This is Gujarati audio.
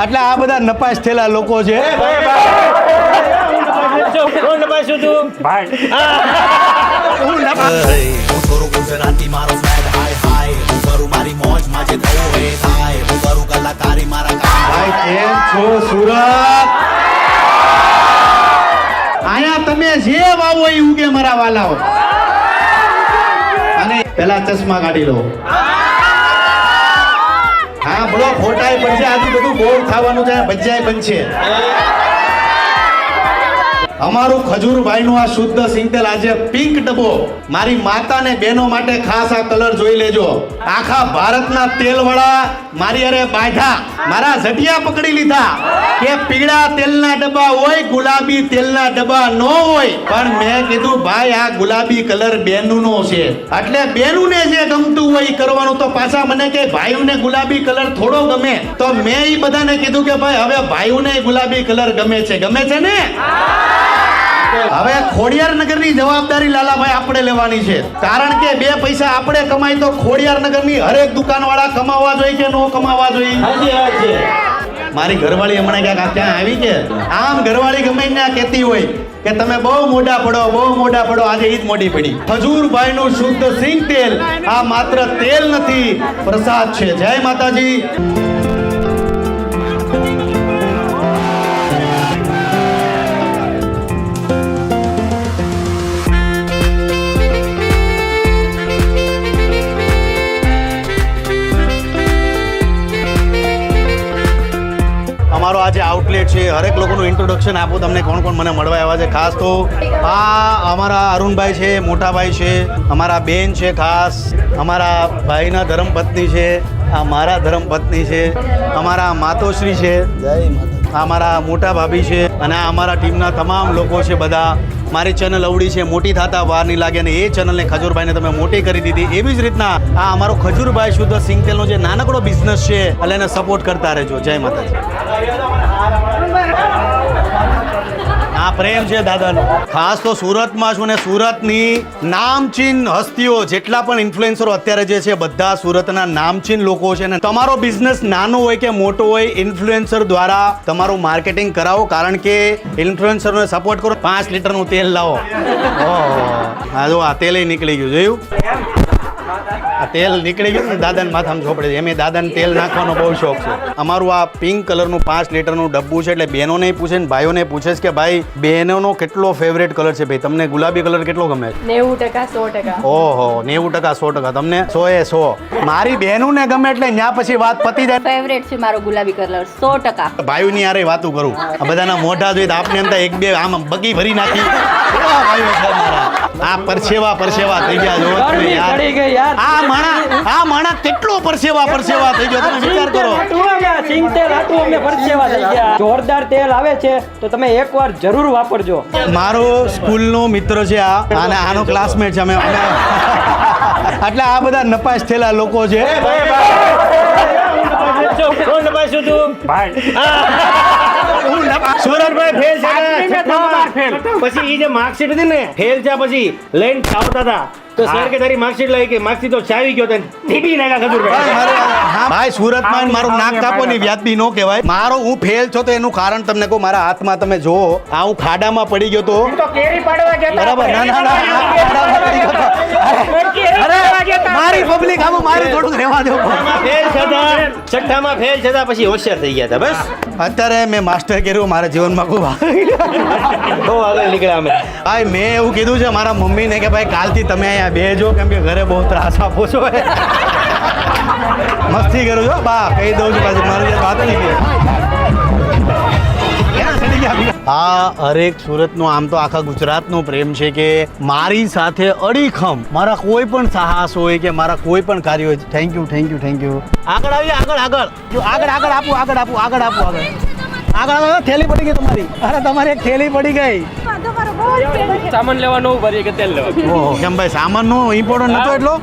એટલે આ બધા નપાસ થયેલા લોકો છે. અહીંયા તમે જે વાવો એ ઉગે મારા વાલાઓ. અને પેલા ચશ્મા કાઢી લો. હા બરો ખોટાઈ બનશે, આજુ બધું બોર થવાનું છે, ભજીયાય બનશે. અમારું ખજૂરભાઈ નું આ શુદ્ધ સિંગતેલ આજે પિંક ડબ્બો મારી માતા ને બહેનો માટે ખાસ આ કલર જોઈ લેજો. આખા ભારતના તેલવાળા મારી અરે બાંધા મારા ઝટિયા પકડી લીધા કે પીળા તેલના ડબ્બા હોય, ગુલાબી તેલના ડબ્બા ન હોય. પણ મેં કીધું ભાઈ આ ગુલાબી કલર બેનુનો છે, એટલે બેનુને જે ગમતું હોય એ કરવાનું. તો પાછા મને કે ભાઈઓને ગુલાબી કલર થોડો ગમે, તો મેં એ બધાને કીધું કે ભાઈ હવે ભાઈઓને ગુલાબી કલર ગમે છે ને. હવે ખોડિયાર નગરની જવાબદારી લાલાભાઈ આપણે લેવાની છે, કારણ કે બે પૈસા આપણે કમાય તો ખોડિયાર નગરની હરેક દુકાનવાળા કમાવા જોઈએ કે ન કમાવા જોઈએ. મારી ઘરવાળી હમણાં ક્યાંક ત્યાં આવી કે આમ ઘરવાળી ગમે ત્યાં કહેતી હોય કે તમે બહુ મોઢા પડો, બહુ મોઢા પડો. આજે ઈ જ મોઢી પડી. ખજૂરભાઈ નું શુદ્ધ સિંગ તેલ આ માત્ર તેલ નથી, પ્રસાદ છે. જય માતાજી. અમારો આજે આઉટલેટ છે, હરેક લોકોનું ઇન્ટ્રોડક્શન આપું તમને કોણ કોણ મને મળવા આવ્યા છે. ખાસ તો આ અમારા અરુણભાઈ છે, મોટાભાઈ છે, અમારા બેન છે, ખાસ અમારા ભાઈના ધર્મપત્ની છે, આ મારા ધર્મપત્ની છે, અમારા માતોશ્રી છે, અમારા મોટા ભાભી છે, અને આ અમારા ટીમના તમામ લોકો છે. બધા મારી ચેનલ અવડી છે, મોટી થતા વાર નહીં લાગે, અને એ ચેનલને ખજૂરભાઈને તમે મોટી કરી દીધી. એવી જ રીતના આ અમારો ખજૂરભાઈ શુદ્ધ સિંગતેલનો જે નાનકડો બિઝનેસ છે એટલે એને સપોર્ટ કરતા રહેજો. જય માતાજી. આ પ્રેમ છે દાદાનો. ખાસ તો સુરતમાં છું ને સુરતની નામચીન હસ્તીઓ જેટલા પણ ઇન્ફ્લુએન્સરો અત્યારે જે છે બધા સુરતના નામચીન લોકો છે. ને તમારો બિઝનેસ નાનો હોય કે મોટો હોય, ઇન્ફ્લુએન્સર દ્વારા તમારું માર્કેટિંગ કરાવો, કારણ કે ઇન્ફ્લુએન્સરને સપોર્ટ કરો. 5 લીટરનું તેલ લાવો. હા જો આ તેલ નીકળી ગયું, જોયું? આ તેલ નીકળી ગયું ને દાદાને માથામાં ચોપડે છે. એમ દાદાને તેલ નાખવાનો બહુ શોખ છે. અમારું આ પિંક કલરનું 5 લીટરનું ડબ્બું છે, એટલે બહેનોને પૂછે ને ભાઈઓને પૂછે છે કે ભાઈ બહેનોનો કેટલો ફેવરેટ કલર છે? ભાઈ તમને ગુલાબી કલર કેટલો ગમે છે? 90% 100%. ઓહો 90% 100%. તમને 100%. મારી બહેનોને ગમે એટલે ત્યાં પછી વાત પતી જાય. ફેવરેટ છે મારો ગુલાબી કલર 100%. ભાઈઓની યાર વાતું કરું, આ બધાના મોઢા જોઈ તો આપને એમ થાય એક બે આમ બગી ભરી નાખી. કેવા ભાઈઓ છે મારા! આ પરસેવા થઈ ગયા જો તમે યાર. આ માણા કેટલો પરસેવા થઈ ગયો, તમે વિચાર કરો. જોરદાર તેલ આવે છે તો તમે એકવાર જરૂર વાપરજો. મારો સ્કૂલનો મિત્ર છે આ, અને આનો ક્લાસમેટ છે. અમે એટલે આ બધા નપાસ થયેલા લોકો છે. સુરતભાઈ ફેલ છે, પછી એ જે માર્કશીટ હતી ને ફેલ છે, પછી લઈને આવતા હતા તો સર કે તારી માર્કશીટ લઈ કે માર્કશીટ તો ચાવી ગયો ટીપી નાખ્યા ખજૂરભાઈ. ભાઈ સુરતમાં મારું નાક કાપોની વ્યાજબી નો કહેવાય. મારો હું ફેલ છો તો એનું કારણ તમને કહું. મારા હાથમાં તમે જો આ હું ખાડામાં પડી ગયો તો બરાબર. ના મારી પબ્લિક આમાં મારી થોડું રહેવા દો. ફેલ છતાં છઠ્ઠામાં ફેલ છતાં પછી હોશિયાર થઈ ગયા હતા. બસ અત્યારે મેં માસ્ટર કર્યું મારા જીવનમાં ખૂબ બહુ આગળ નીકળ્યા અમે. ભાઈ મેં એવું કીધું છે મારા મમ્મીને કે ભાઈ કાલથી તમે અહીંયા બેજો, કેમ કે ઘરે બહુ ત્રાસ આપો છો. મસ્તી કરું છો બા, કહી દઉં છું પાછી મારી વાત નહીં. આ હરેક સુરતનો આમ તો આખા ગુજરાતનો પ્રેમ છે કે મારી સાથે અડીખમ મારા કોઈ પણ સાહસ હોય કે મારા કોઈ પણ કાર્ય હોય. Thank you. આગળ આવીએ, આગળ આપું. થેલી પડી ગઈ તમારી. અરે તમારી એક થેલી પડી ગઈ. સામાન લેવા નવું ભરીએ કે તેલ લેવા. ઓહો કેમ ભાઈ સામાન નો ઇમ્પોર્ટન્ટ નતો એટલો?